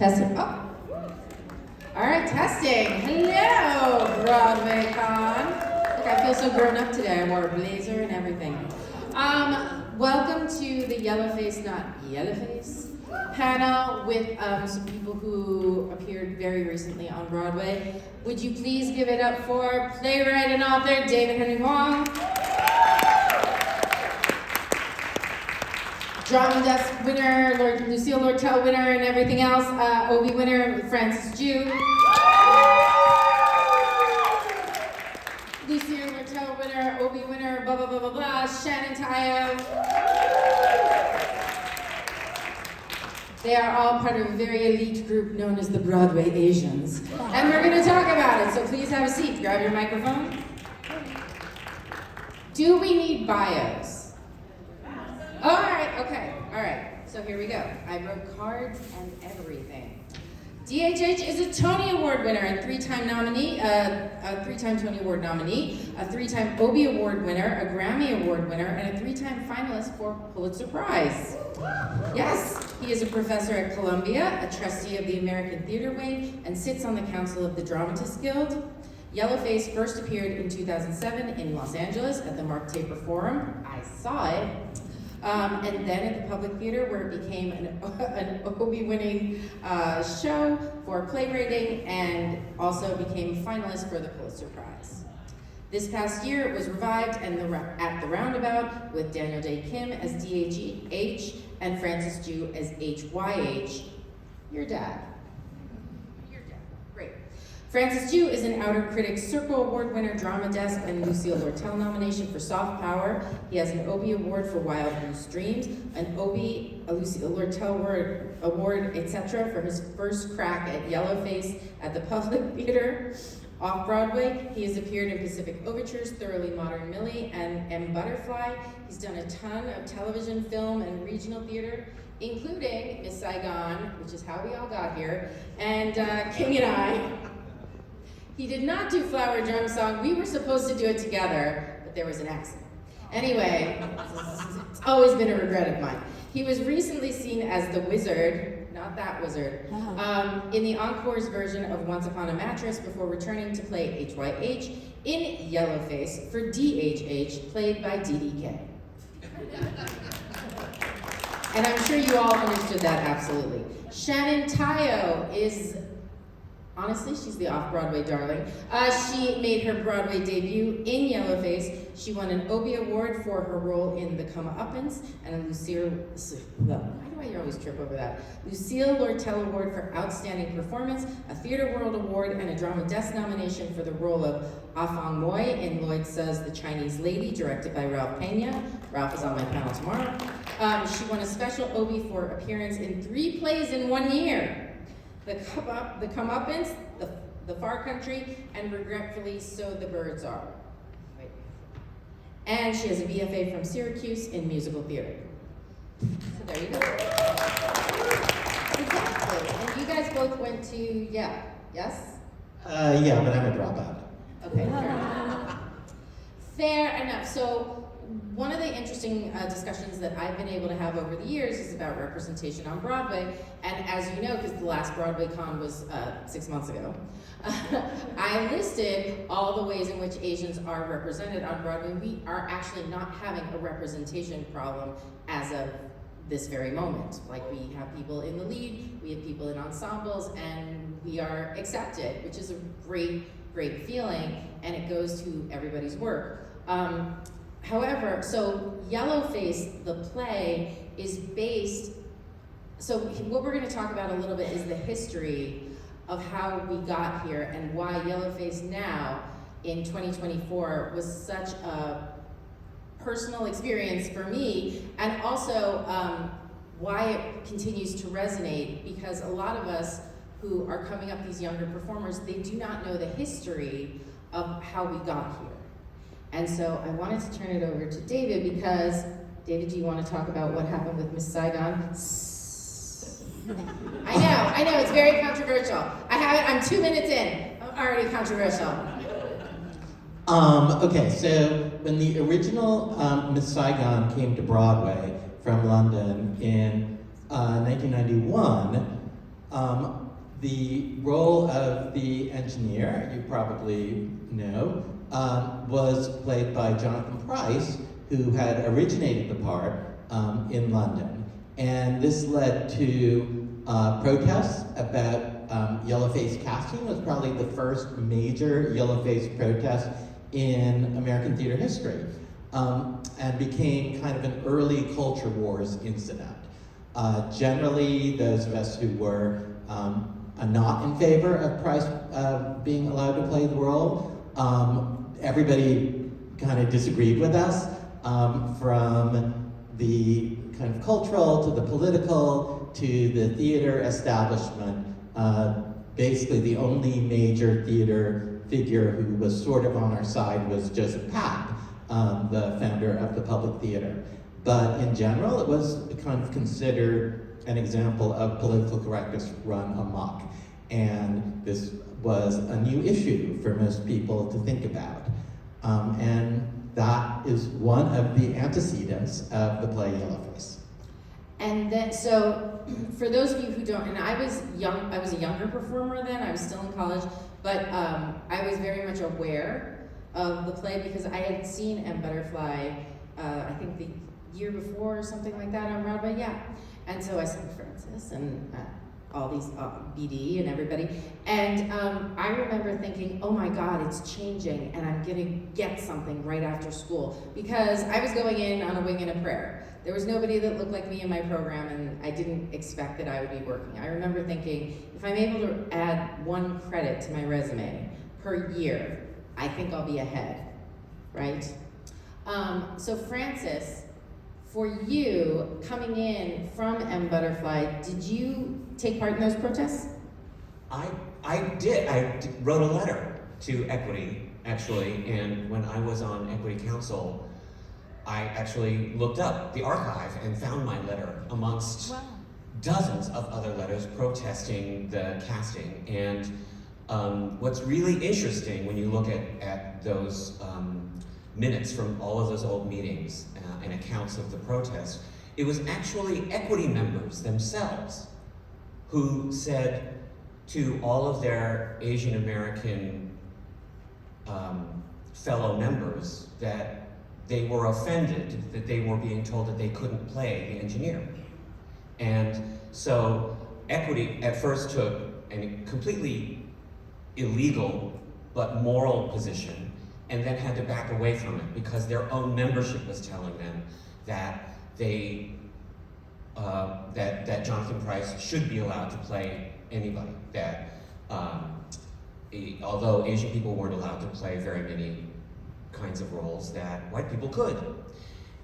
Testing. Oh. All right, testing. Hello, BroadwayCon. Look, I feel so grown up today. I wore a blazer and everything. Welcome to the Yellowface, not Yellowface, panel with some people who appeared very recently on Broadway. Would you please give it up for playwright and author David Henry Hwang, Drama Desk winner, Lucille Lortel winner, and everything else, Obie winner, Francis Jew. Lucille Lortel winner, Obie winner, blah, blah, blah, blah, blah, Shannon Tayo. They are all part of a very elite group known as the Broadway Asians. And we're gonna talk about it, so please have a seat. Grab your microphone. Do we need bios? All right, so here we go. I wrote cards and everything. DHH is a Tony Award winner and three-time nominee, a three-time Tony Award nominee, a three-time Obie Award winner, a Grammy Award winner, and a three-time finalist for Pulitzer Prize. Yes, he is a professor at Columbia, a trustee of the American Theater Wing, and sits on the Council of the Dramatists Guild. Yellowface first appeared in 2007 in Los Angeles at the Mark Taper Forum. I saw it. And then at the Public Theater, where it became an Obie-winning show for playwriting, and also became finalist for the Pulitzer Prize. This past year, it was revived at the Roundabout with Daniel Day Kim as DHH and Francis Jew as HYH. Your dad. Great. Francis Jew is an Outer Critics Circle Award winner, Drama Desk, and Lucille Lortel nomination for Soft Power. He has an Obie Award for Wild Goose Dreams, an Obie, a Lucille Lortel Award, etc. for his first crack at Yellowface at the Public Theater off-Broadway. He has appeared in Pacific Overtures, Thoroughly Modern Millie, and M. Butterfly. He's done a ton of television, film, and regional theater, including Miss Saigon, which is how we all got here, and King and I. He did not do Flower Drum Song. We were supposed to do it together, but there was an accident. Anyway, it's always been a regret of mine. He was recently seen as the wizard, not that wizard, in the Encore's version of Once Upon a Mattress before returning to play HYH in Yellowface for DHH, played by DDK. And I'm sure you all understood that absolutely. Shannon Tayo is, honestly, she's the off-Broadway darling. She made her Broadway debut in Yellowface. She won an Obie Award for her role in The Come-Uppance, and a Lucille Lortel Award for Outstanding Performance, a Theatre World Award, and a Drama Desk nomination for the role of Afang Moy in Lloyd Suh's The Chinese Lady, directed by Ralph Pena. Ralph is on my panel tomorrow. She won a special Obie for appearance in 3 plays in 1 year. The Come-Uppance, the Far Country, and regretfully, So the Birds Are. Wait. And she has a BFA from Syracuse in musical theater. So there you go. Exactly. And you guys both went to Yale, yes? Yeah, but I'm a dropout. Okay, fair enough. Fair enough. So one of the interesting discussions that I've been able to have over the years is about representation on Broadway. And as you know, because the last BroadwayCon was 6 months ago, I listed all the ways in which Asians are represented on Broadway. We are actually not having a representation problem as of this very moment. Like, we have people in the lead, we have people in ensembles, and we are accepted, which is a great, great feeling, and it goes to everybody's work. However, so Yellowface, the play, is based, so what we're going to talk about a little bit is the history of how we got here and why Yellowface now, in 2024, was such a personal experience for me, and also why it continues to resonate, because a lot of us who are coming up, these younger performers, they do not know the history of how we got here. And so I wanted to turn it over to David, because, David, do you want to talk about what happened with Miss Saigon? I know, it's very controversial. I'm 2 minutes in, I'm already controversial. Okay, so when the original Miss Saigon came to Broadway from London in 1991, The role of the engineer, you probably know, was played by Jonathan Pryce, who had originated the part in London. And this led to protests about Yellowface casting. It was probably the first major Yellowface protest in American theater history, and became kind of an early culture wars incident. Generally, those of us who were not in favor of Price being allowed to play the role, everybody kind of disagreed with us, from the kind of cultural to the political to the theater establishment. Basically, the only major theater figure who was sort of on our side was Joseph Papp, the founder of the Public Theater. But in general, it was kind of considered an example of political correctness run amok. And this was a new issue for most people to think about. And that is one of the antecedents of the play Yellowface. And then, so for those of you who don't, and I was a younger performer then, I was still in college, but I was very much aware of the play because I had seen M. Butterfly, I think the year before or something like that on Broadway, yeah. And so I saw Francis and all these, BD and everybody. And I remember thinking, oh my God, it's changing and I'm gonna get something right after school. Because I was going in on a wing and a prayer. There was nobody that looked like me in my program and I didn't expect that I would be working. I remember thinking, if I'm able to add 1 credit to my resume per year, I think I'll be ahead, right? So Francis, for you, coming in from M. Butterfly, did you take part in those protests? I did. I wrote a letter to Equity, actually, and when I was on Equity Council, I actually looked up the archive and found my letter amongst dozens of other letters protesting the casting. And what's really interesting when you look at those minutes from all of those old meetings and accounts of the protest, it was actually Equity members themselves who said to all of their Asian American fellow members that they were offended that they were being told that they couldn't play the engineer. And so Equity at first took a completely illegal but moral position and then had to back away from it because their own membership was telling them that they that Jonathan Pryce should be allowed to play anybody. That although Asian people weren't allowed to play very many kinds of roles, that white people could.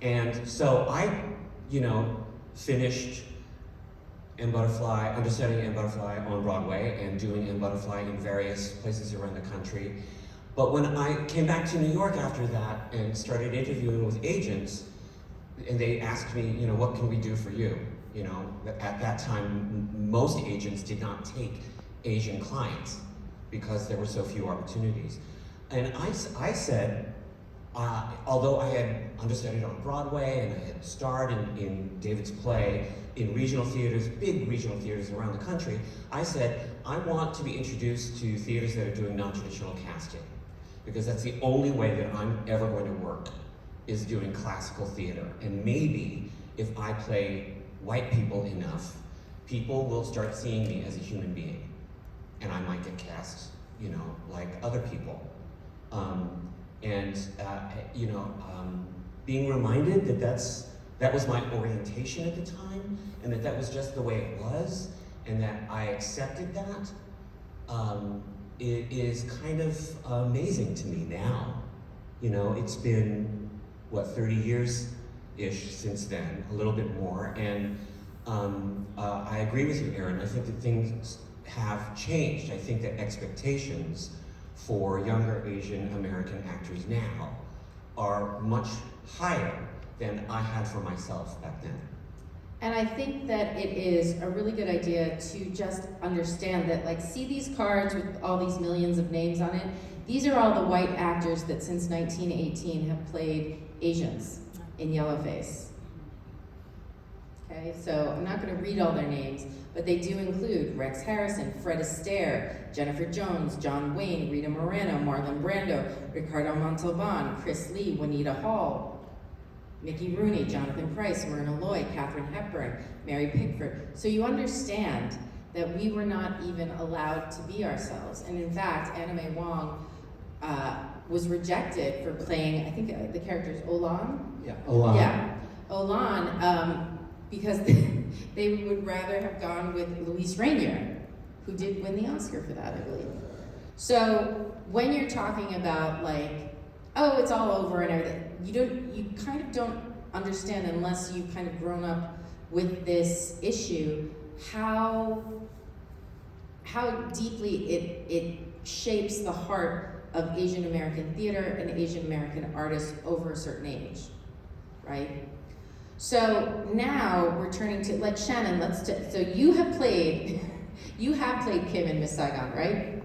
And so I, finished M. Butterfly, understudying M. Butterfly on Broadway and doing M. Butterfly in various places around the country. But when I came back to New York after that and started interviewing with agents, and they asked me, what can we do for you? At that time, most agents did not take Asian clients because there were so few opportunities. And I said, although I had understudied on Broadway and I had starred in David's play in regional theaters, big regional theaters around the country, I said, I want to be introduced to theaters that are doing non-traditional casting, because that's the only way that I'm ever going to work, is doing classical theater. And maybe if I play white people enough, people will start seeing me as a human being, and I might get cast, like other people. Being reminded that was my orientation at the time, and that was just the way it was, and that I accepted that, it is kind of amazing to me now. It's been, 30 years-ish since then, a little bit more, and I agree with you, Erin. I think that things have changed. I think that expectations for younger Asian American actors now are much higher than I had for myself back then. And I think that it is a really good idea to just understand that, see these cards with all these millions of names on it? These are all the white actors that since 1918 have played Asians in Yellowface. Okay? okay? So I'm not gonna read all their names, but they do include Rex Harrison, Fred Astaire, Jennifer Jones, John Wayne, Rita Moreno, Marlon Brando, Ricardo Montalban, Chris Lee, Juanita Hall, Mickey Rooney, Jonathan Pryce, Myrna Loy, Katharine Hepburn, Mary Pickford. So you understand that we were not even allowed to be ourselves. And in fact, Anna May Wong was rejected for playing, I think the character is Olan? Yeah, Olan. Yeah, Olan, because they would rather have gone with Luis Rainier, who did win the Oscar for that, I believe. So when you're talking about like, oh, it's all over and everything, you kind of don't understand unless you've kind of grown up with this issue, how deeply it shapes the heart of Asian American theater and Asian American artists over a certain age, right? So now we're turning to, like Shannon, so you have played Kim in Miss Saigon, right?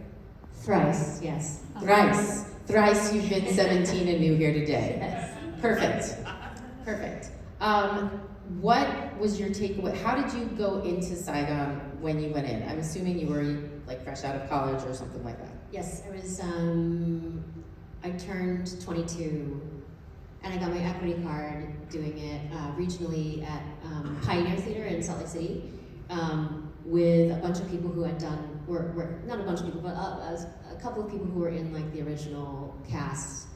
Thrice, yes. Thrice you've been 17 and new here today. Yes. Perfect. What was your takeaway? How did you go into Saigon when you went in? I'm assuming you were like fresh out of college or something like that. Yes, I was, I turned 22 and I got my equity card doing it regionally at Pioneer Theater in Salt Lake City with a bunch of people who had done, not a bunch of people, but a couple of people who were in like the original cast.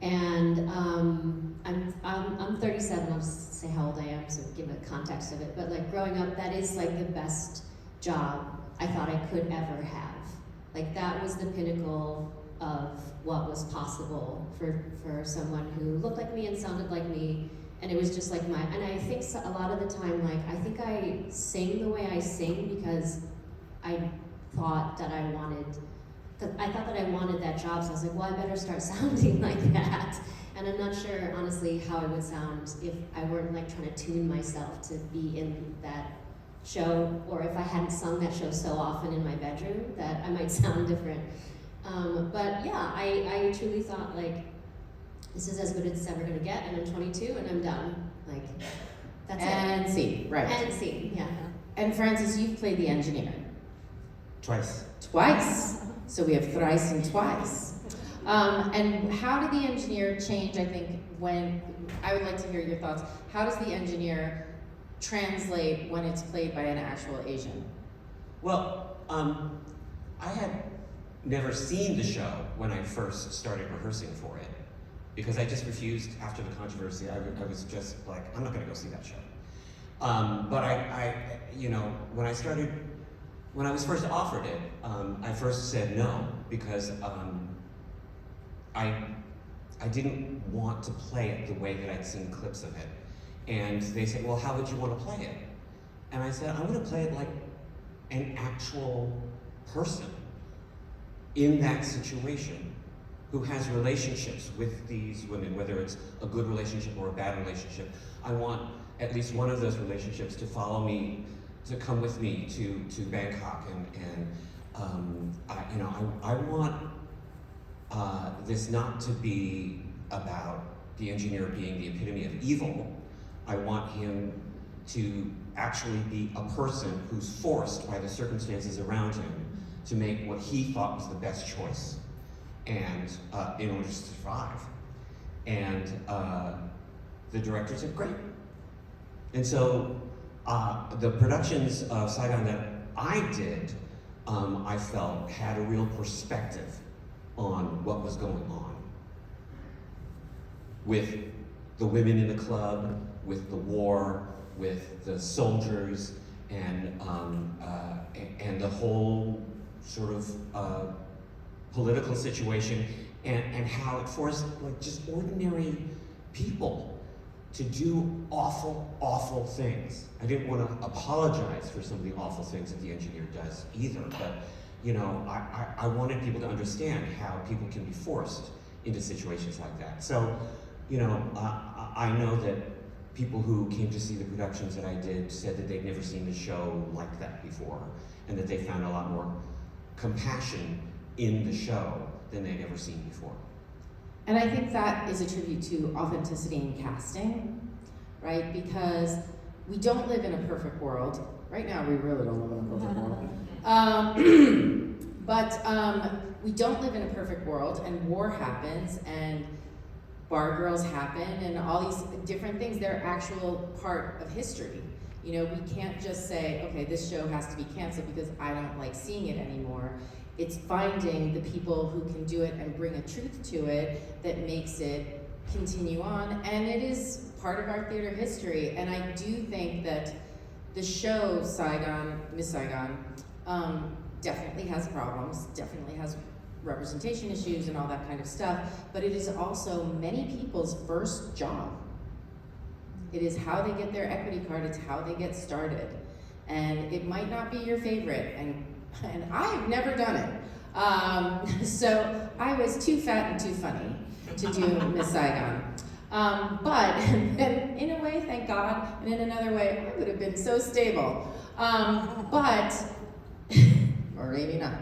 And I'm 37, I'll just say how old I am, so give a context of it. But like growing up, that is like the best job I thought I could ever have. Like that was the pinnacle of what was possible for someone who looked like me and sounded like me. And it was just like and I think a lot of the time, like, I think I sing the way I sing because I thought that I wanted that job, so I was like, well, I better start sounding like that. And I'm not sure, honestly, how I would sound if I weren't like trying to tune myself to be in that show, or if I hadn't sung that show so often in my bedroom that I might sound different. But yeah, I truly thought like, this is as good as it's ever gonna get, and I'm 22 and I'm done. Like, that's it. And scene, right. And scene, yeah. And Francis, you've played the engineer. Twice. So we have thrice and twice. And how did the engineer change, I think, I would like to hear your thoughts. How does the engineer translate when it's played by an actual Asian? Well, I had never seen the show when I first started rehearsing for it, because I just refused after the controversy. I was just like, I'm not gonna go see that show. But when I was first offered it, I first said no, because I didn't want to play it the way that I'd seen clips of it. And they said, well, how would you want to play it? And I said, I want to play it like an actual person in that situation who has relationships with these women, whether it's a good relationship or a bad relationship. I want at least one of those relationships to follow me, to come with me to Bangkok, and I want this not to be about the engineer being the epitome of evil. I want him to actually be a person who's forced by the circumstances around him to make what he thought was the best choice, and in order to survive. And the director said, great. And so the productions of Saigon that I did, I felt had a real perspective on what was going on with the women in the club, with the war, with the soldiers, and the whole sort of political situation, and how it forced like just ordinary people to do awful, awful things. I didn't want to apologize for some of the awful things that the engineer does either, but I wanted people to understand how people can be forced into situations like that. So, I know that people who came to see the productions that I did said that they'd never seen a show like that before, and that they found a lot more compassion in the show than they'd ever seen before. And I think that is a tribute to authenticity in casting, right? Because we don't live in a perfect world. Right now, we really don't live in a perfect world. But we don't live in a perfect world, and war happens, and bar girls happen, and all these different things. They're actual part of history. You know, we can't just say, okay, this show has to be canceled because I don't like seeing it anymore. It's finding the people who can do it and bring a truth to it that makes it continue on, and it is part of our theater history. And I do think that the show Saigon, Miss Saigon, definitely has problems, definitely has representation issues and all that kind of stuff, but it is also many people's first job. It is how they get their equity card, it's how they get started. And it might not be your favorite, and I've never done it. So I was too fat and too funny to do Miss Saigon. But in a way, thank God, and in another way, I would have been so stable. But, or maybe not.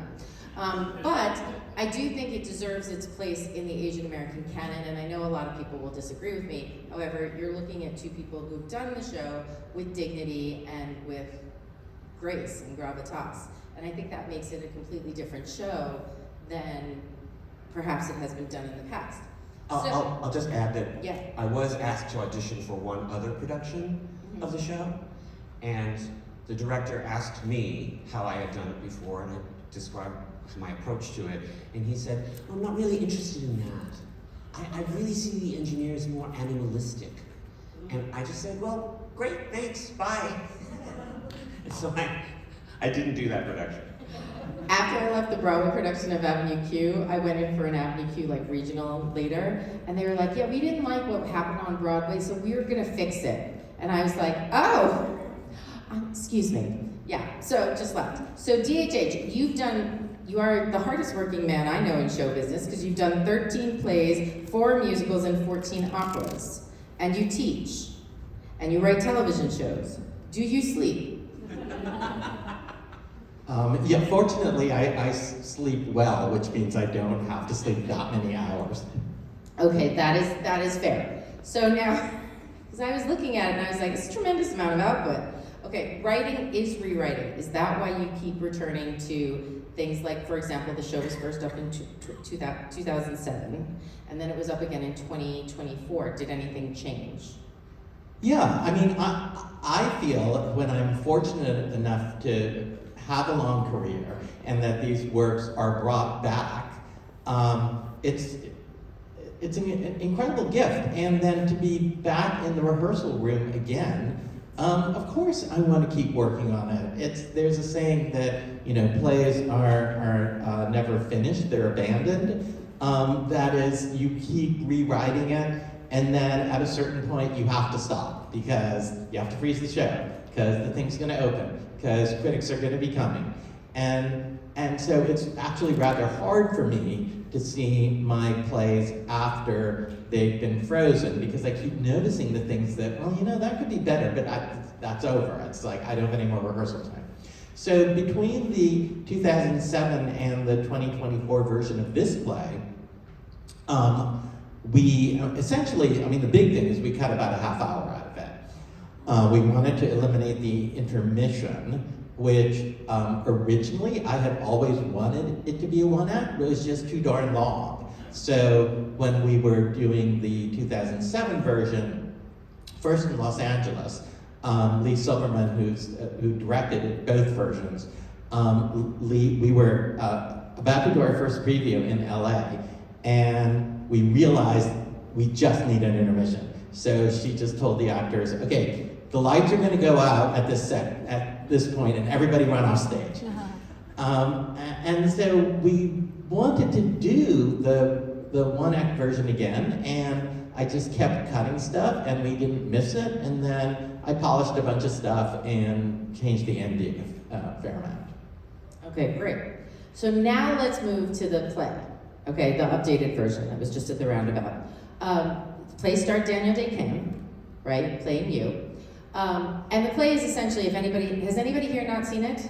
But I do think it deserves its place in the Asian American canon, and I know a lot of people will disagree with me. However, you're looking at two people who've done the show with dignity and with grace and gravitas. And I think that makes it a completely different show than perhaps it has been done in the past. I'll just add that Yeah. I was asked to audition for one other production of the show, and the director asked me how I had done it before, and I described my approach to it, and he said, I'm not really interested in that. I really see the engineers more animalistic. And I just said, well, great, thanks, bye. And so I didn't do that production. After I left the Broadway production of Avenue Q, I went in for an Avenue Q like regional later, and they were like, yeah, we didn't like what happened on Broadway, so we were gonna fix it. And I was like, oh, excuse me. Yeah, so just left. So DHH, you are the hardest working man I know in show business because you've done 13 plays, 4 musicals, and 14 operas. And you teach, and you write television shows. Do you sleep? Yeah, fortunately, I sleep well, which means I don't have to sleep that many hours. Okay, that is fair. So now, because I was looking at it and I was like, it's a tremendous amount of output. Okay, writing is rewriting. Is that why you keep returning to things like, for example, the show was first up in 2007, and then it was up again in 2024. Did anything change? Yeah, I mean, I feel when I'm fortunate enough to have a long career and that these works are brought back, it's an incredible gift. And then to be back in the rehearsal room again, of course I want to keep working on it. There's a saying that, plays are never finished, they're abandoned. That is, you keep rewriting it, and then at a certain point you have to stop because you have to freeze the show, because the thing's going to open, because critics are going to be coming. And so it's actually rather hard for me to see my plays after they've been frozen, because I keep noticing the things that, that could be better, but that's over. It's like I don't have any more rehearsal time. So between the 2007 and the 2024 version of this play, we essentially, the big thing is we cut about a half hour out of it. We wanted to eliminate the intermission, which originally I had always wanted it to be a one-act, but it was just too darn long. So when we were doing the 2007 version, first in Los Angeles, Lee Silverman, who directed both versions, we were about to do our first preview in LA, and we realized we just need an intermission. So she just told the actors, okay, the lights are gonna go out at this point, and everybody run off stage. And so we wanted to do the one-act version again, and I just kept cutting stuff, and we didn't miss it, and then I polished a bunch of stuff and changed the ending a fair amount. Okay, great. So now let's move to the play. Okay, the updated version that was just at the roundabout. Play starred Daniel Day Kim, right, playing you. And the play is essentially, has anybody here not seen it?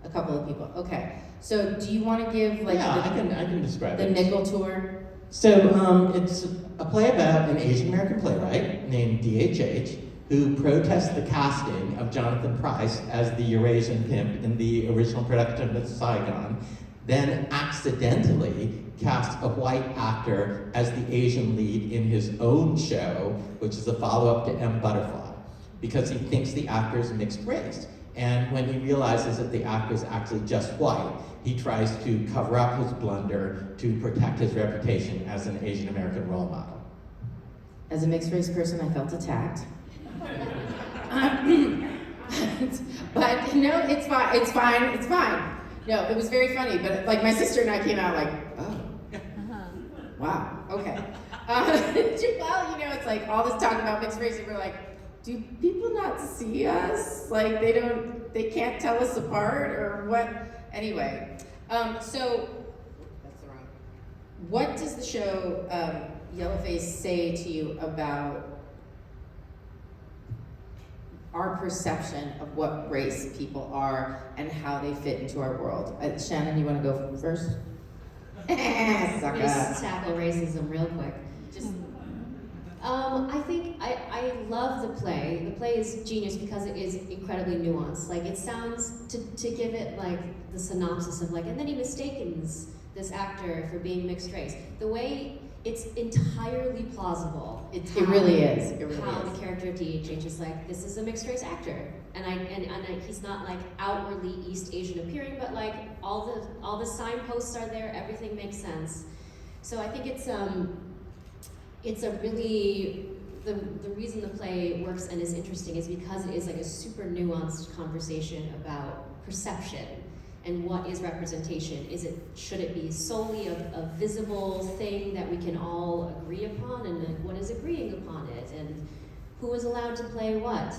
A couple of people, okay. So do you want to give I can describe the it. nickel tour? So it's a play about an Asian American playwright named DHH, who protests the casting of Jonathan Pryce as the Eurasian pimp in the original production of Saigon, then accidentally casts a white actor as the Asian lead in his own show, which is a follow-up to M. Butterfly, because he thinks the actor is mixed race. And when he realizes that the actor is actually just white, he tries to cover up his blunder to protect his reputation as an Asian American role model. As a mixed race person, I felt attacked. But no, it's fine. No, it was very funny, but like my sister and I came out like, oh, wow, okay. Well, it's like all this talk about mixed race, and we're like, do people not see us? Like they can't tell us apart or what? Anyway, so that's the wrong. What does the show Yellowface say to you about our perception of what race people are and how they fit into our world? Shannon, you want to go first? I'm gonna tackle racism real quick. I think I love the play. The play is genius because it is incredibly nuanced. Like it sounds, to give it like the synopsis of like, and then he mistakes this actor for being mixed race. The way it's entirely plausible. It really is. How the character of DHH is like, this is a mixed race actor, and he's not like outwardly East Asian appearing, but like all the signposts are there. Everything makes sense. So I think it's a really, the reason the play works and is interesting is because it is like a super nuanced conversation about perception and what is representation. Should it be solely a visible thing that we can all agree upon, and then what is agreeing upon it, and who is allowed to play what?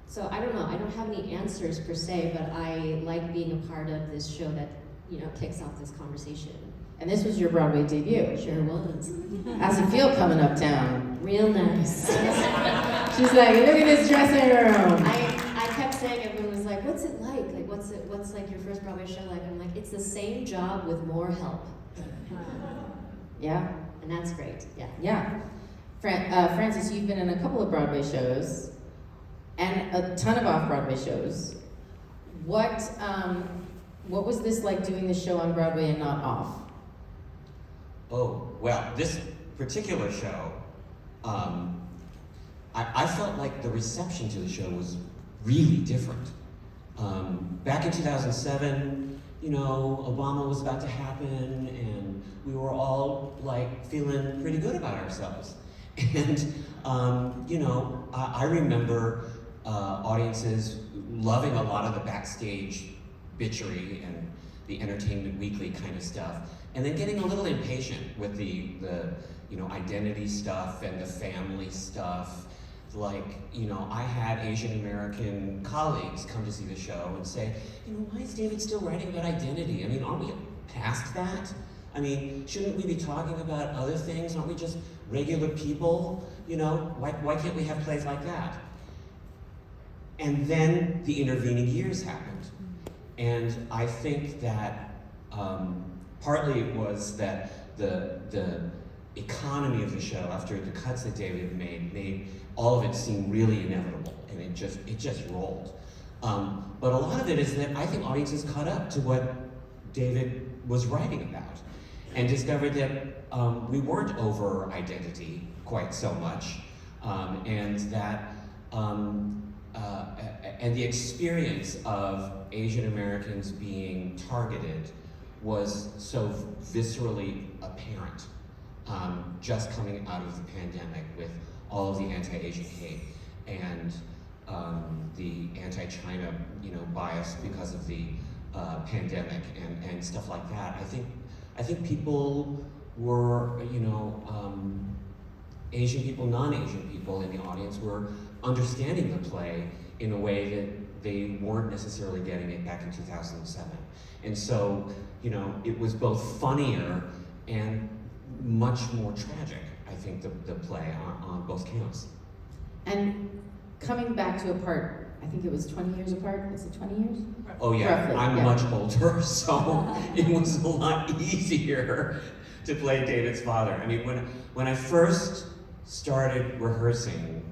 So I don't know, I don't have any answers per se, but I like being a part of this show that, kicks off this conversation. And this was your Broadway debut. Sure was. How's it feel coming uptown? Real nice. She's like, look at this dressing room. I kept saying, everyone was like, what's it like? Like, what's like your first Broadway show like? I'm like, it's the same job with more help. Yeah. And that's great, yeah. Yeah. Frances, you've been in a couple of Broadway shows and a ton of off-Broadway shows. What was this like doing the show on Broadway and not off? Oh, well, this particular show, I felt like the reception to the show was really different. Back in 2007, Obama was about to happen, and we were all like feeling pretty good about ourselves. And, I remember audiences loving a lot of the backstage bitchery and the Entertainment Weekly kind of stuff, and then getting a little impatient with the identity stuff and the family stuff. Like, I had Asian American colleagues come to see the show and say, why is David still writing about identity? I mean, aren't we past that? I mean, shouldn't we be talking about other things? Aren't we just regular people? Why can't we have plays like that? And then the intervening years happened. And I think that partly it was that the economy of the show, after the cuts that David made all of it seem really inevitable, and it just rolled. But a lot of it is that I think audiences caught up to what David was writing about, and discovered that we weren't over identity quite so much, and that and the experience of Asian Americans being targeted was so viscerally apparent, just coming out of the pandemic with all of the anti-Asian hate and the anti-China, bias because of the pandemic and stuff like that. I think people were, Asian people, non-Asian people in the audience were understanding the play in a way that they weren't necessarily getting it back in 2007. And so, it was both funnier and much more tragic, I think, the play on both counts. And coming back to a part, I think it was 20 years apart. Is it 20 years? Oh yeah, Roughly, I'm yeah. much older, so it was a lot easier to play David's father. I mean, when I first started rehearsing,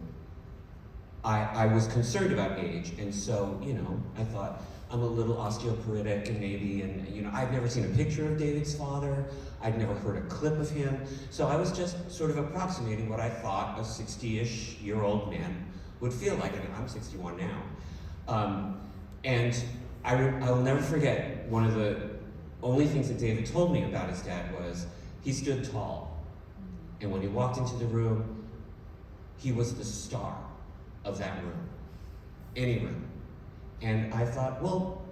I was concerned about age, and so, you know, I thought, I'm a little osteoporotic and maybe, and you know, I'd never seen a picture of David's father, I'd never heard a clip of him, so I was just sort of approximating what I thought a 60-ish-year-old man would feel like. I mean, I'm 61 now. And I will never forget, one of the only things that David told me about his dad was, he stood tall. And when he walked into the room, he was the star of that room, any room. And I thought, well,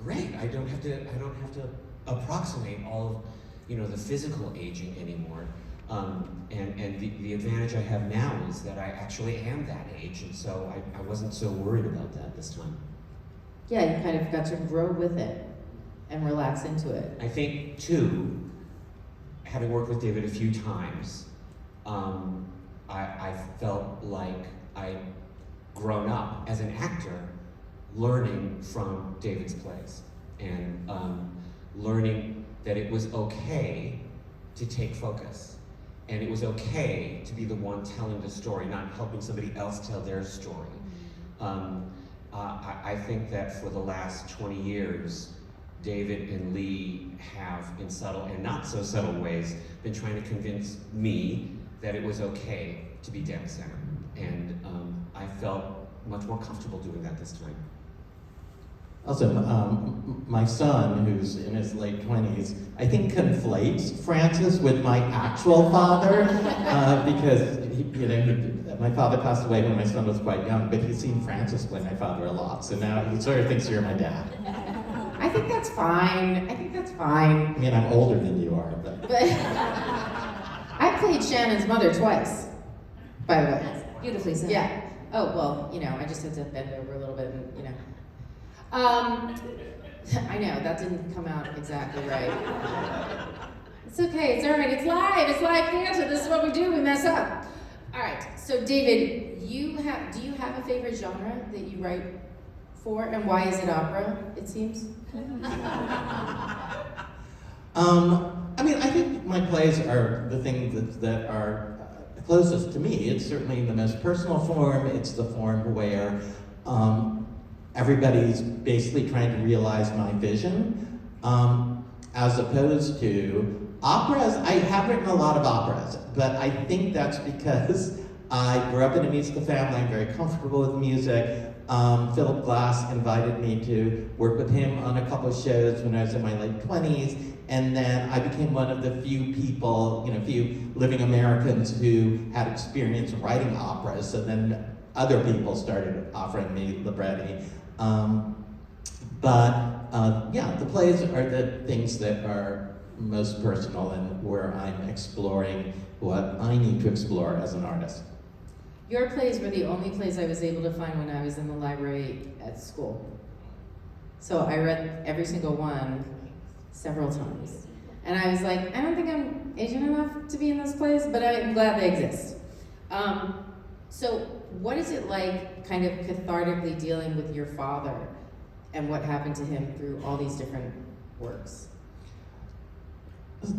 great, I don't have to approximate all of, you know, the physical aging anymore. And the advantage I have now is that I actually am that age, and so I wasn't so worried about that this time. Yeah, you kind of got to grow with it and relax into it. I think, too, having worked with David a few times, I felt like I'd grown up as an actor learning from David's plays and learning that it was okay to take focus. And it was okay to be the one telling the story, not helping somebody else tell their story. I think that for the last 20 years, David and Lee have, in subtle and not so subtle ways, been trying to convince me that it was okay to be down center. And I felt much more comfortable doing that this time. Also, my son, who's in his late 20s, I think conflates Francis with my actual father, because my father passed away when my son was quite young, but he's seen Francis play my father a lot, so now he sort of thinks you're my dad. I think that's fine. I mean, I'm older than you are, but... But I played Shannon's mother twice, by the way. Beautifully said. Yeah. Oh, well, you know, I just had to bend over a little bit and, you know. I know, that didn't come out exactly right. It's okay, it's all right, it's live theater, this is what we do, we mess up. All right, so David, do you have a favorite genre that you write for, and why is it opera, it seems? I mean, I think my plays are the things that are closest to me. It's certainly the most personal form. It's the form where everybody's basically trying to realize my vision, as opposed to operas. I have written a lot of operas, but I think that's because I grew up in a musical family. I'm very comfortable with music. Philip Glass invited me to work with him on a couple of shows when I was in my late 20s, and then I became one of the few people, few living Americans who had experience writing operas, so then other people started offering me libretti. Yeah, the plays are the things that are most personal and where I'm exploring what I need to explore as an artist. Your plays were the only plays I was able to find when I was in the library at school. So I read every single one several times. And I was like, I don't think I'm Asian enough to be in those plays, but I'm glad they exist. So what is it like kind of cathartically dealing with your father and what happened to him through all these different works?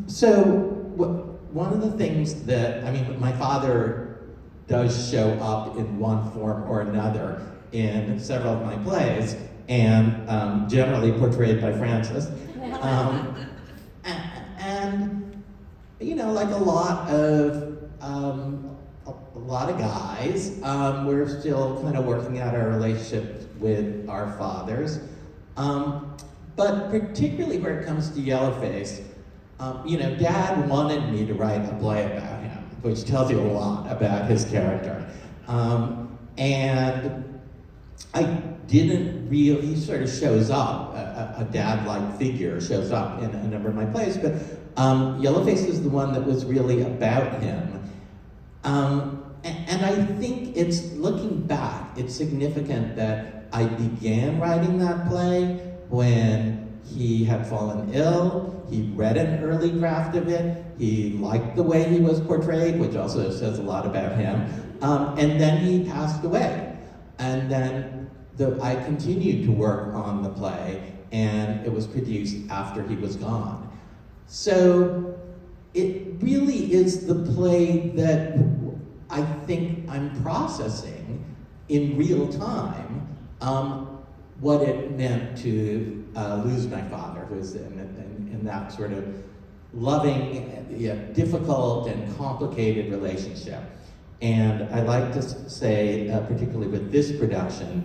So one of the things that, my father does show up in one form or another in several of my plays, and generally portrayed by Francis. And like a lot of guys, we're still kind of working out our relationship with our fathers. But particularly where it comes to Yellowface, Dad wanted me to write a play about him, which tells you a lot about his character. And I didn't really, he sort of shows up, a dad-like figure shows up in a number of my plays, but Yellowface is the one that was really about him. And I think looking back, it's significant that I began writing that play when he had fallen ill. He read an early draft of it. He liked the way he was portrayed, which also says a lot about him. And then he passed away. And then I continued to work on the play, and it was produced after he was gone. So it really is the play that I think I'm processing in real time what it meant to lose my father, who was in that sort of loving, difficult and complicated relationship. And I like to say, particularly with this production,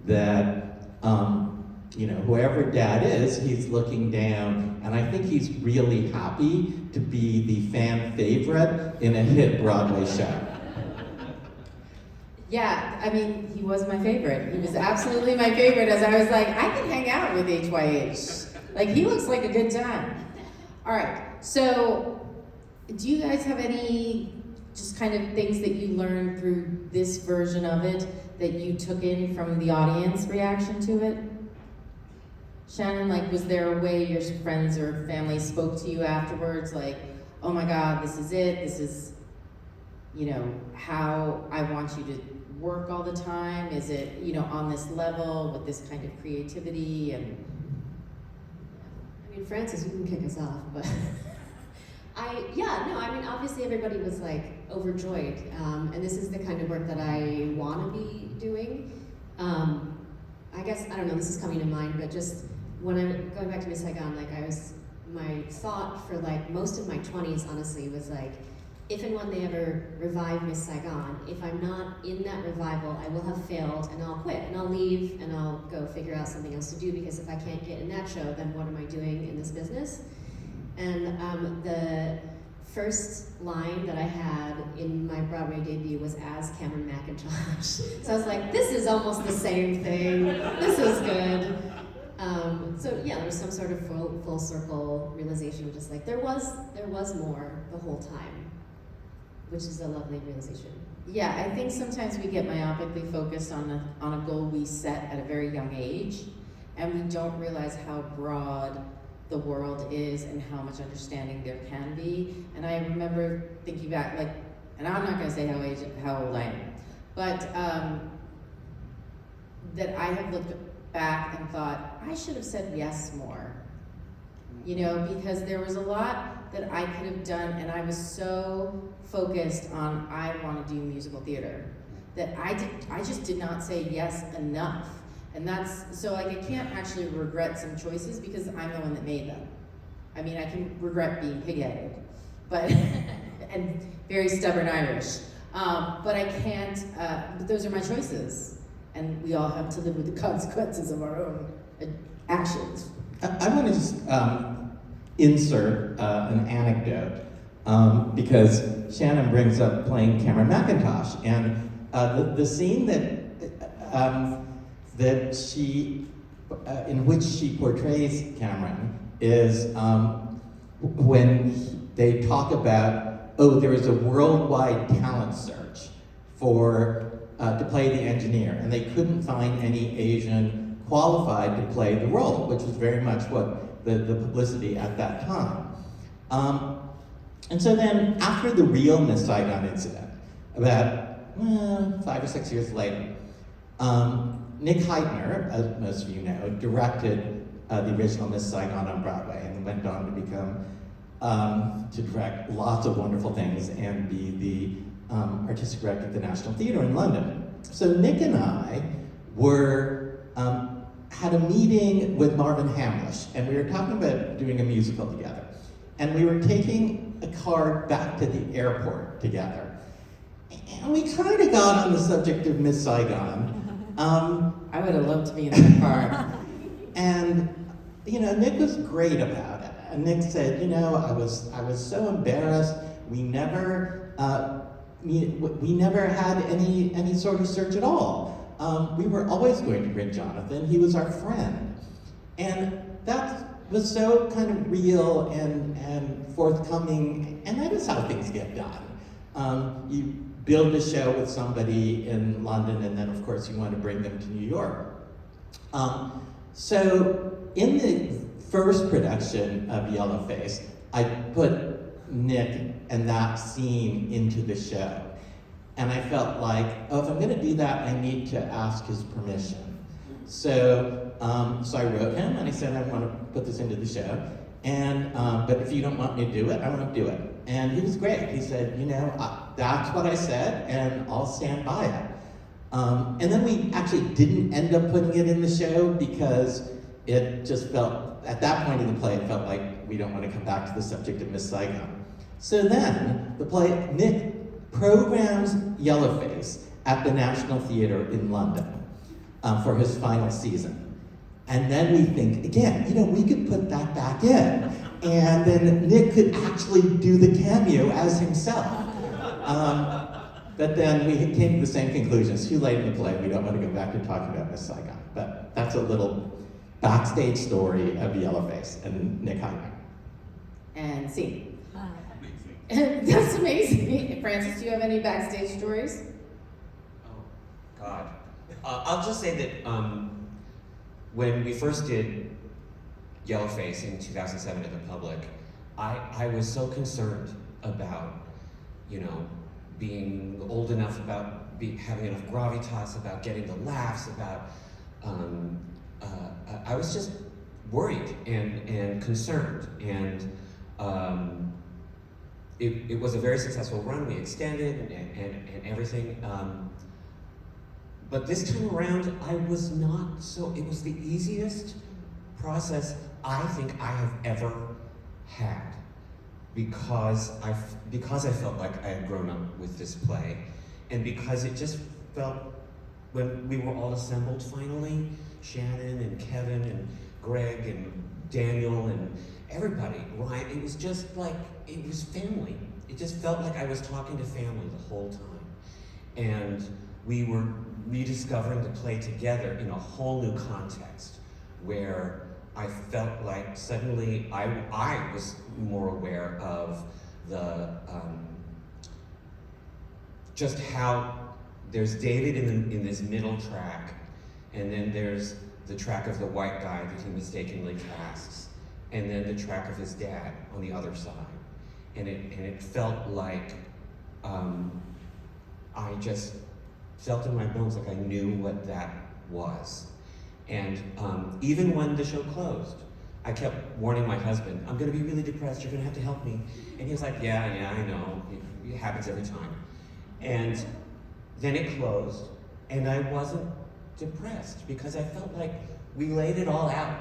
that whoever Dad is, he's looking down, and I think he's really happy to be the fan favorite in a hit Broadway show. Yeah, I mean, he was my favorite. He was absolutely my favorite, as I was like, I can hang out with HYH. Like, he looks like a good time. All right, so do you guys have any just kind of things that you learned through this version of it that you took in from the audience reaction to it? Shannon, like, was there a way your friends or family spoke to you afterwards? Like, oh my God, this is it. This is, how I want you to work all the time. Is it, on this level with this kind of creativity? And I mean, Francis, you can kick us off, but obviously everybody was like overjoyed, and this is the kind of work that I want to be doing. I guess, I don't know, this is coming to mind, but just when I'm going back to Miss Saigon, my thought for most of my 20s, honestly, was like, if and when they ever revive Miss Saigon, if I'm not in that revival, I will have failed and I'll quit and I'll leave and I'll go figure out something else to do, because if I can't get in that show, then what am I doing in this business? And the first line that I had in my Broadway debut was as Cameron McIntosh. So I was like, this is almost the same thing. This is good. There was some sort of full circle realization of just like, there was more the whole time, which is a lovely realization. yeah, I think sometimes we get myopically focused on a goal we set at a very young age, and we don't realize how broad the world is and how much understanding there can be. And I remember thinking back, and I'm not going to say how old I am, but that I have looked back and thought, I should have said yes more. Because there was a lot that I could have done, and I was so focused on, I want to do musical theater, that I just did not say yes enough. And so I can't actually regret some choices because I'm the one that made them. I mean, I can regret being pig-headed, but, and very stubborn Irish. But I can't, but those are my choices. And we all have to live with the consequences of our own actions. I want to just insert an anecdote because Shannon brings up playing Cameron McIntosh, and the scene that she, in which she portrays Cameron, is when they talk about, there is a worldwide talent search to play the engineer, and they couldn't find any Asian qualified to play the role, which was very much what the publicity at that time. And so then, after the real Miss Saigon incident, about 5 or 6 years later, Nick Heidner, as most of you know, directed the original Miss Saigon on Broadway, and went on to become, to direct lots of wonderful things and be the artistic director of the National Theatre in London. So Nick and I had a meeting with Marvin Hamlish, and we were talking about doing a musical together. And we were taking a car back to the airport together. And we kind of got on the subject of Miss Saigon. I would have loved to be in that car. And, Nick was great about it. And Nick said, I was so embarrassed. We never had any sort of search at all. We were always going to bring Jonathan. He was our friend. And that was so kind of real and forthcoming, and that is how things get done. You build a show with somebody in London, and then of course you want to bring them to New York. So in the first production of Yellowface, I put Nick and that scene into the show. And I felt like, if I'm going to do that, I need to ask his permission. So I wrote him, and I said, I want to put this into the show. And but if you don't want me to do it, I won't do it. And he was great. He said, that's what I said, and I'll stand by it. And then we actually didn't end up putting it in the show because it just felt, at that point in the play, it felt like we don't want to come back to the subject of Miss Saigon. So then, the play, Nick programs Yellowface at the National Theatre in London for his final season. And then we think, again, we could put that back in. And then Nick could actually do the cameo as himself. But then we came to the same conclusion. It's too late in the play. We don't want to go back to talking about Miss Saigon. But that's a little backstage story of Yellowface and Nick Hyman. And scene. That's amazing. Francis, do you have any backstage stories? Oh, God. I'll just say that when we first did Yellowface in 2007 at the public, I was so concerned about, being old enough, about having enough gravitas, about getting the laughs, about, I was just worried and concerned. And it was a very successful run. We extended and everything. But this time around, I was not so, it was the easiest process I think I have ever had because I felt like I had grown up with this play, and because it just felt, when we were all assembled finally, Shannon and Kevin and Greg and Daniel and everybody, Ryan, it was just like, it was family. It just felt like I was talking to family the whole time. And we were rediscovering the play together in a whole new context where I felt like suddenly I was more aware of the, just how there's David in this middle track, and then there's the track of the white guy that he mistakenly casts, and then the track of his dad on the other side. And it felt like I just felt in my bones like I knew what that was. And even when the show closed, I kept warning my husband, I'm gonna be really depressed, you're gonna have to help me. And he was like, yeah, I know, it happens every time. And then it closed, and I wasn't depressed because I felt like we laid it all out.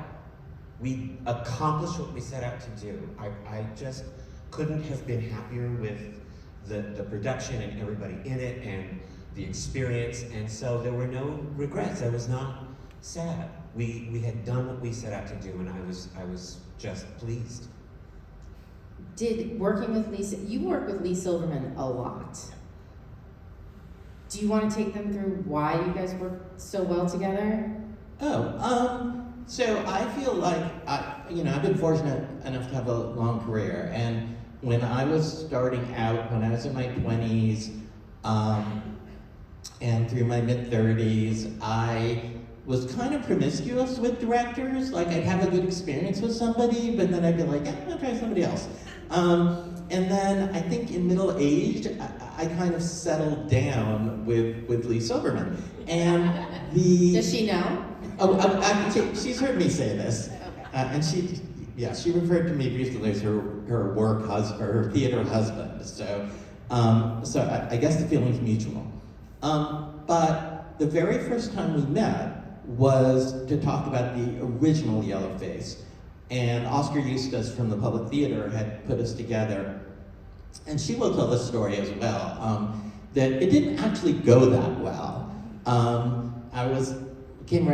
We accomplished what we set out to do. I just couldn't have been happier with the production and everybody in it and the experience, and so there were no regrets. I was not sad. We had done what we set out to do, and I was just pleased. Did working with Lisa, you work with Lee Silverman a lot. Do you want to take them through why you guys work so well together? So I feel like, I've been fortunate enough to have a long career, and when I was starting out, when I was in my 20s, and through my mid-30s, I was kind of promiscuous with directors. Like, I'd have a good experience with somebody, but then I'd be like, I'm gonna try somebody else. And then I think in middle age, I kind of settled down with Lee Silverman. And Does she know? She's heard me say this. Okay. And she referred to me recently as her work husband, or her theater husband. So I guess the feeling's mutual. But the very first time we met was to talk about the original Yellowface. And Oscar Eustace from the Public Theater had put us together. And she will tell this story as well, that it didn't actually go that well. Came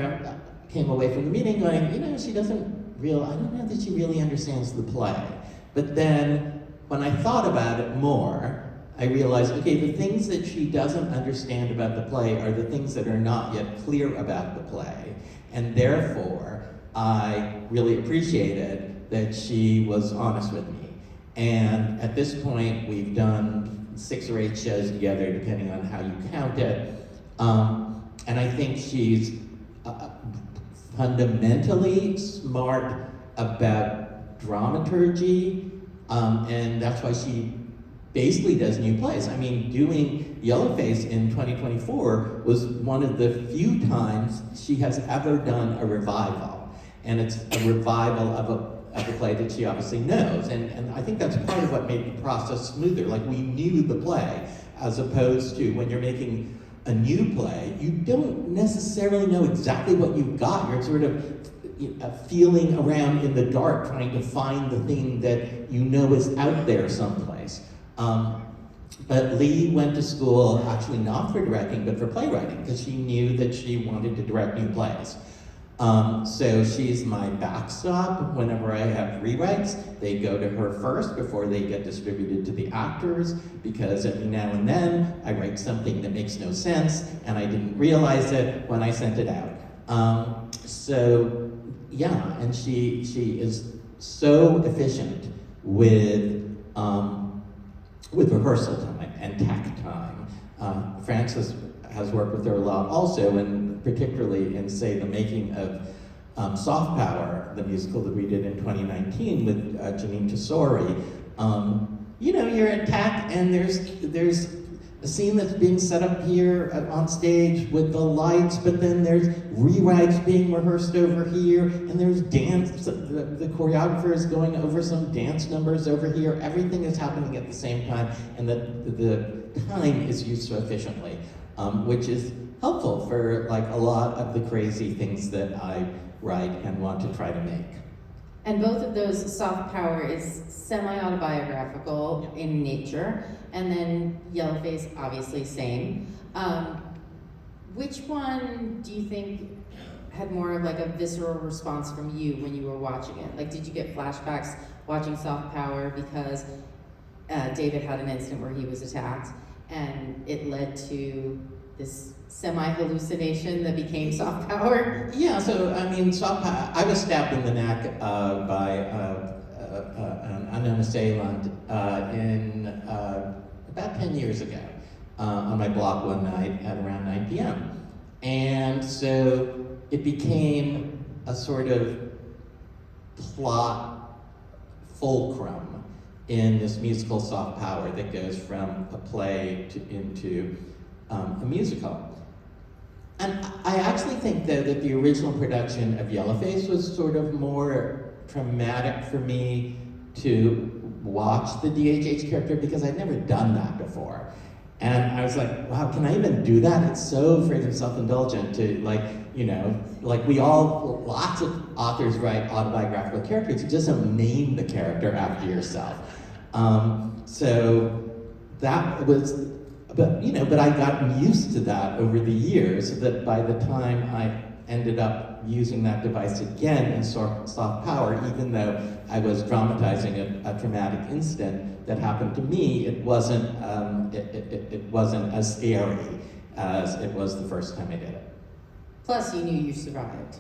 away from the meeting going, I don't know that she really understands the play. But then, when I thought about it more, I realized, okay, the things that she doesn't understand about the play are the things that are not yet clear about the play. And therefore, I really appreciated that she was honest with me. And at this point, we've done 6 or 8 shows together, depending on how you count it. And I think she's fundamentally smart about dramaturgy, and that's why she basically does new plays. I mean, doing Yellowface in 2024 was one of the few times she has ever done a revival. And it's a revival of a play that she obviously knows. And I think that's part of what made the process smoother. Like, we knew the play, as opposed to when you're making a new play, you don't necessarily know exactly what you've got. You're sort of feeling around in the dark, trying to find the thing that you know is out there someplace. But Lee went to school, actually not for directing, but for playwriting, because she knew that she wanted to direct new plays. So she's my backstop whenever I have rewrites. They go to her first before they get distributed to the actors, because every now and then I write something that makes no sense, and I didn't realize it when I sent it out. So yeah, and she is so efficient with rehearsal time and tack time. Frances has worked with her a lot also, and particularly in, say, the making of Soft Power, the musical that we did in 2019 with Janine Tesori. You know, you're at tack and there's a scene that's being set up here on stage with the lights, but then there's rewrites being rehearsed over here, and there's dance, the choreographer is going over some dance numbers over here. Everything is happening at the same time, and the time is used so efficiently, which is helpful for like a lot of the crazy things that I write and want to try to make. And both of those, Soft Power is semi-autobiographical in nature, and then Yellowface, obviously same. Which one do you think had more of like a visceral response from you when you were watching it? Like, did you get flashbacks watching Soft Power because David had an incident where he was attacked, and it led to this semi-hallucination that became Soft Power? Yeah, so I mean, Soft Power, I was stabbed in the neck by an unknown assailant in about 10 years ago on my block one night at around 9 p.m. And so it became a sort of plot fulcrum in this musical Soft Power that goes from a play into a musical. And I actually think, though, that the original production of Yellowface was sort of more traumatic for me to watch the DHH character, because I'd never done that before. And I was like, wow, can I even do that? It's so freaking self-indulgent to, like, you know, like lots of authors write autobiographical characters. You just don't name the character after yourself. So that was, but I got used to that over the years, so that by the time I ended up using that device again in Soft Power, even though I was dramatizing a traumatic incident that happened to me, it wasn't as scary as it was the first time I did it. Plus, you knew you survived.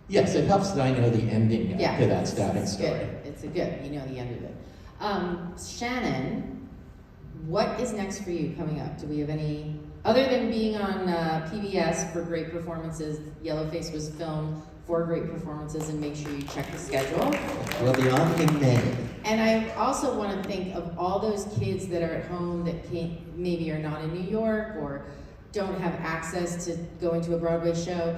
Yes, it helps that I know the ending to that stabbing story. It's good. You know the end of it. Shannon, what is next for you coming up? Do we have any, other than being on PBS for great performances? Yellowface was filmed for great performances, and make sure you check the schedule. We'll be on in May. And I also want to think of all those kids that are at home that maybe are not in New York or don't have access to going to a Broadway show.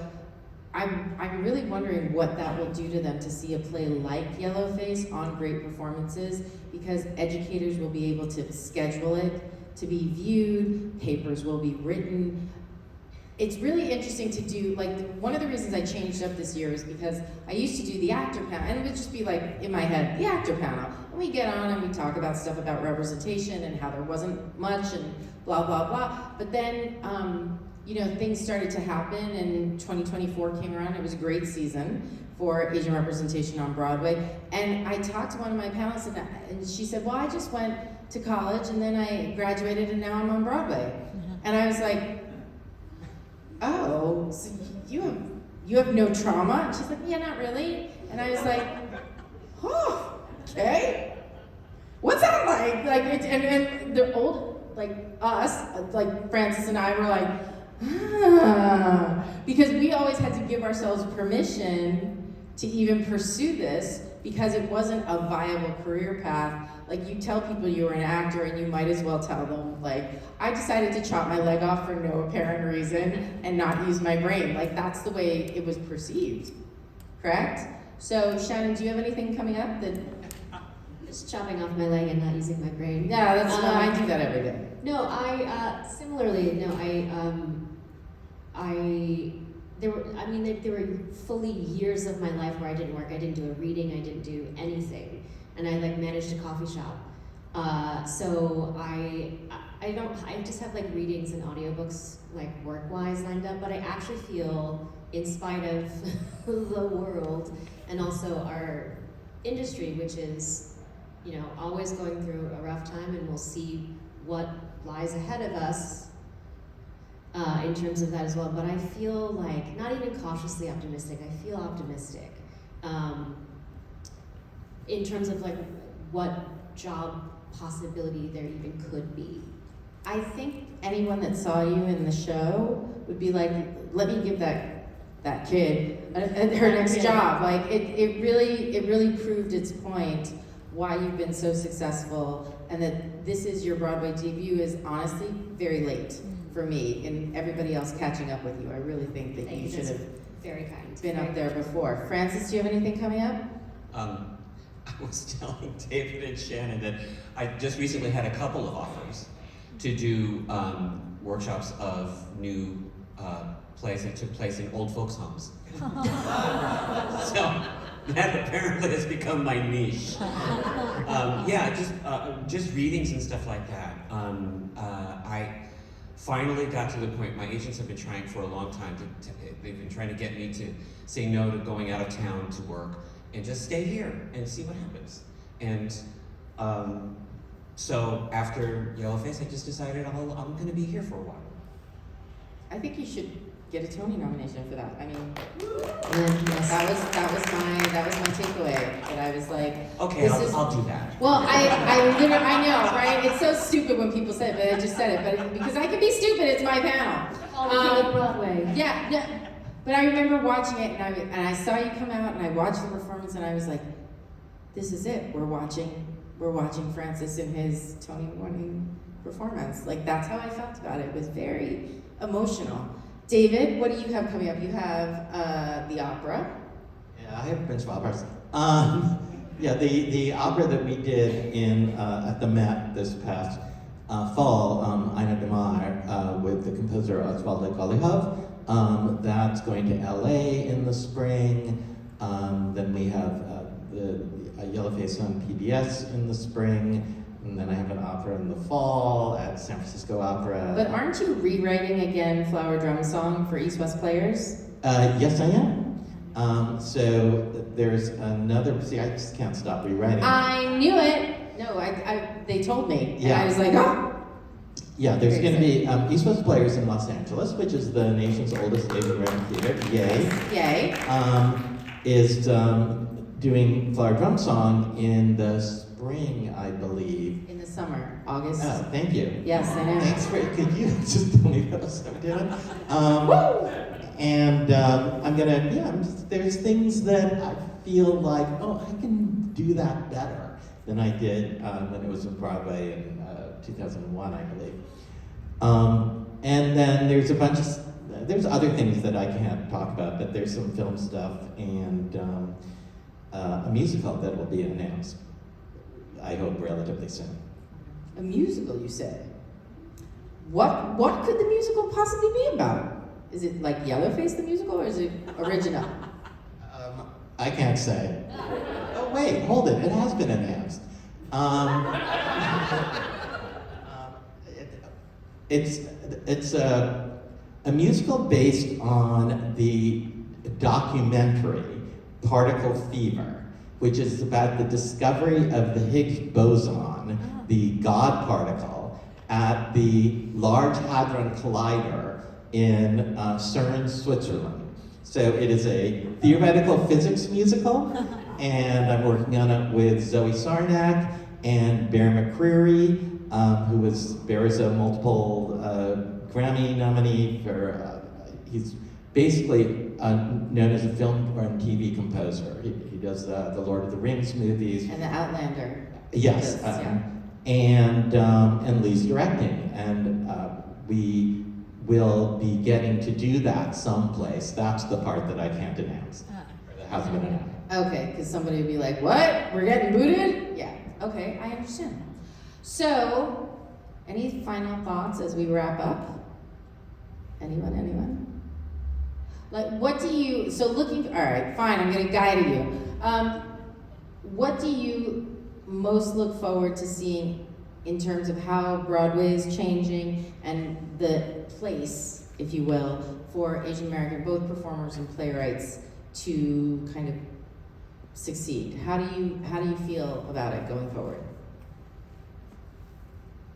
I'm really wondering what that will do to them to see a play like Yellowface on great performances, because educators will be able to schedule it to be viewed, papers will be written. It's really interesting to do, like, one of the reasons I changed up this year is because I used to do the actor panel, and it would just be like, in my head, the actor panel. And we get on and we talk about stuff about representation and how there wasn't much and blah, blah, blah. But then, things started to happen, and 2024 came around. It was a great season for Asian representation on Broadway. And I talked to one of my panelists, and she said, well, I just went to college, and then I graduated, and now I'm on Broadway. And I was like, oh, so you have no trauma? And she's like, yeah, not really. And I was like, oh, okay. What's that like? And the old, like us, like Frances and I were like, because we always had to give ourselves permission to even pursue this, because it wasn't a viable career path. Like, you tell people you were an actor, and you might as well tell them, like, I decided to chop my leg off for no apparent reason and not use my brain. Like, that's the way it was perceived, correct? So, Shannon, do you have anything coming up that... Just chopping off my leg and not using my brain. Yeah, that's I do that every day. No, similarly, no, there were fully years of my life where I didn't work. I didn't do a reading. I didn't do anything, and I like managed a coffee shop. So I just have like readings and audiobooks like work-wise lined up. But I actually feel, in spite of the world and also our industry, which is, always going through a rough time, and we'll see what lies ahead of us in terms of that as well. But I feel like, not even cautiously optimistic, I feel optimistic in terms of like what job possibility there even could be. I think anyone that saw you in the show would be like, let me give that kid her next job. Like it really proved its point why you've been so successful, and that this is your Broadway debut is honestly very late for me and everybody else catching up with you. I really think that you should have very kind. been up there before. Francis, do you have anything coming up? I was telling David and Shannon that I just recently had a couple of offers to do workshops of new plays that took place in old folks' homes. So that apparently has become my niche. Just readings and stuff like that. I finally got to the point, my agents have been trying for a long time, they've been trying to get me to say no to going out of town to work and just stay here and see what happens. And so after Yellowface, I just decided I'm gonna be here for a while. I think you should get a Tony nomination for that. I mean, Yes. that was my takeaway. That I was like, Okay, this is. I'll do that. Well, I know, right? It's so stupid when people say it, but I just said it. But because I can be stupid, it's my panel. Broadway. Yeah, no, but I remember watching it, and I saw you come out, and I watched the performance, and I was like, this is it. We're watching Francis in his Tony-winning performance. Like that's how I felt about it. It was very emotional. David, what do you have coming up? You have the opera. Yeah, I have a bunch of operas. The opera that we did at the Met this past fall, Ina de Mar, with the composer Osvaldo Golihov. That's going to LA in the spring. Then we have the Yellowface on PBS in the spring. And then I have an opera in the fall at San Francisco Opera. But aren't you rewriting again Flower Drum Song for East West Players? Yes, I am. So there's another. See, I just can't stop rewriting. I knew it. No, they told me, and Yeah. I was like, oh. Yeah, there's going to be East West Players in Los Angeles, which is the nation's oldest Asian American theater. Yay! Yay! Is doing Flower Drum Song in the spring, I believe. In the summer, August. Oh, thank you. Yes, I know. Thanks for. Could you just tell me what else I'm doing? And I'm gonna. Yeah, there's things that I feel like, oh, I can do that better than I did when it was on Broadway in 2001, I believe. And then there's there's other things that I can't talk about, but there's some film stuff and a musical that will be announced, I hope, relatively soon. A musical, you said. What could the musical possibly be about? Is it like Yellowface the musical, or is it original? I can't say. Oh wait, hold it. It has been announced. It's a musical based on the documentary Particle Fever, which is about the discovery of the Higgs boson, the God particle, at the Large Hadron Collider in CERN, Switzerland. So it is a theoretical physics musical, and I'm working on it with Zoe Sarnak and Bear McCreary, who bears a multiple Grammy nominee for, he's basically known as a film and TV composer. He does the Lord of the Rings movies. And the Outlander. Yes, Yeah. and Lee's directing, and we will be getting to do that someplace. That's the part that I can't announce, or that hasn't been announced. Okay, because somebody would be like, what? We're getting booted? Yeah. Okay, I understand. So, any final thoughts as we wrap up? Anyone? Like, what do you, so looking, all right, fine, I'm gonna guide you. What do you most look forward to seeing in terms of how Broadway is changing and the place, if you will, for Asian American, both performers and playwrights to kind of succeed? How do you feel about it going forward?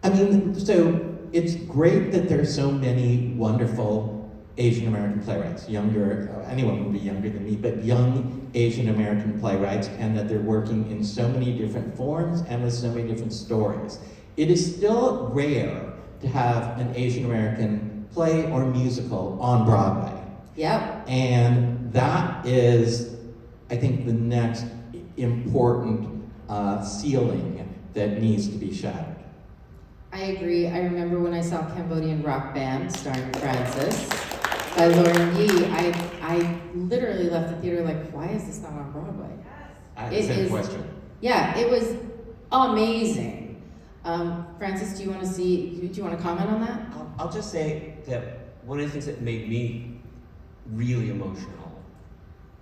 I mean, so it's great that there's so many wonderful Asian American playwrights, younger, anyone would be younger than me, but young Asian American playwrights, and that they're working in so many different forms and with so many different stories. It is still rare to have an Asian American play or musical on Broadway. Yep. And that is, I think, the next important ceiling that needs to be shattered. I agree. I remember when I saw Cambodian Rock Band starring Francis by Lauren Yee, I literally left the theater like, why is this not on Broadway? I had the same question. Yeah, it was amazing. Francis, do you want to comment on that? I'll just say that one of the things that made me really emotional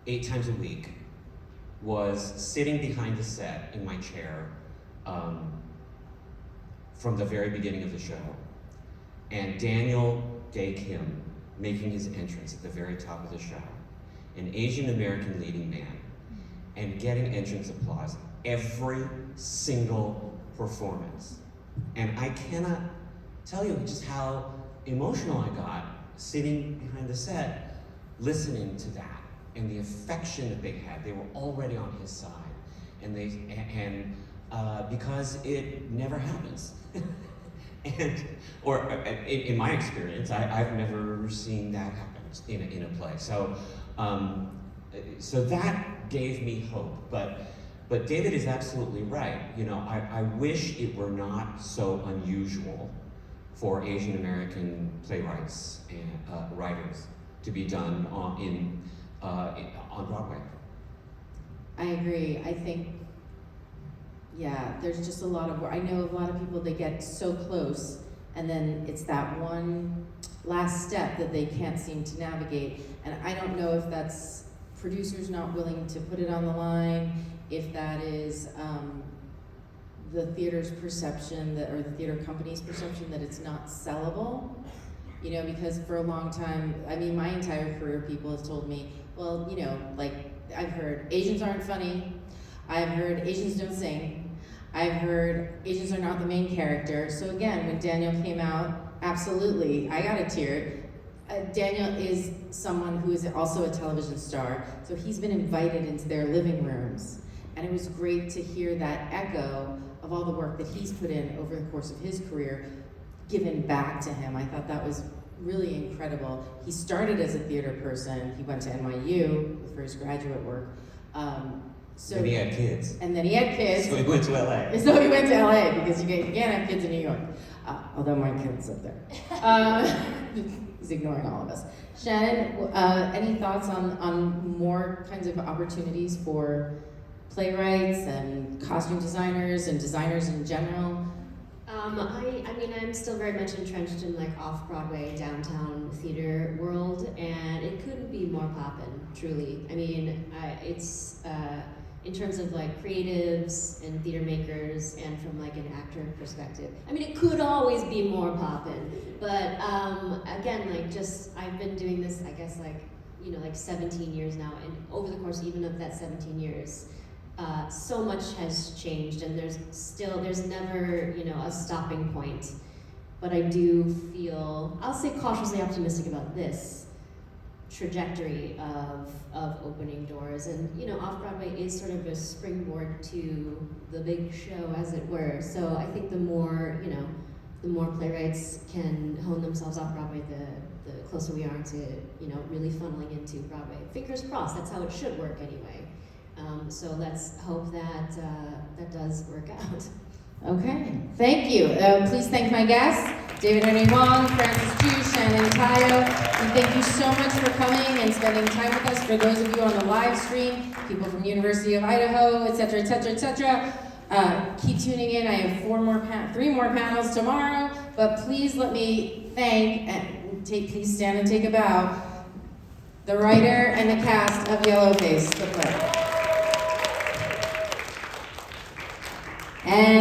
8 times a week was sitting behind the set in my chair from the very beginning of the show, and Daniel Day Kim making his entrance at the very top of the show, an Asian American leading man, and getting entrance applause every single performance. And I cannot tell you just how emotional I got sitting behind the set, listening to that, and the affection that they had. They were already on his side, and because it never happens. Or in my experience, I've never seen that happen in a play. So that gave me hope. But David is absolutely right. You know, I wish it were not so unusual for Asian American playwrights and writers to be done on Broadway. I agree. I think, yeah, there's just a lot of work. I know a lot of people, they get so close, and then it's that one last step that they can't seem to navigate. And I don't know if that's producers not willing to put it on the line, if that is the theater's perception or the theater company's perception that it's not sellable. You know, because for a long time, I mean, my entire career, people have told me, well, you know, like, I've heard Asians aren't funny. I've heard Asians don't sing. I've heard Asians are not the main character. So again, when Daniel came out, absolutely, I got a tear. Daniel is someone who is also a television star, so he's been invited into their living rooms. And it was great to hear that echo of all the work that he's put in over the course of his career, given back to him. I thought that was really incredible. He started as a theater person. He went to NYU for his graduate work. And he had kids. And then he had kids. So he went to LA. So he went to LA because you can't have kids in New York. Although my kid's up there. He's ignoring all of us. Shannon, any thoughts on more kinds of opportunities for playwrights and costume designers and designers in general? I mean, I'm still very much entrenched in like off-Broadway, downtown theater world, and it couldn't be more poppin', truly. I mean, it's, in terms of like creatives and theater makers and from like an actor perspective. I mean, it could always be more poppin', but again, like just, I've been doing this, I guess like, you know, like 17 years now, and over the course even of that 17 years, so much has changed, and there's never, you know, a stopping point. But I do feel, I'll say cautiously optimistic about this trajectory of opening doors. And, you know, off-Broadway is sort of a springboard to the big show, as it were. So I think the more, you know, the more playwrights can hone themselves off-Broadway, the closer we are to, you know, really funneling into Broadway. Fingers crossed, that's how it should work anyway. So let's hope that that does work out. Okay, thank you. Please thank my guests, David Henry Wong, Francis Chu, Shannon Tayo. We thank you so much for coming and spending time with us. For those of you on the live stream, people from University of Idaho, et cetera, et cetera, et cetera. Keep tuning in. I have three more panels tomorrow, but please let me thank and please stand and take a bow. The writer and the cast of Yellowface, the play. And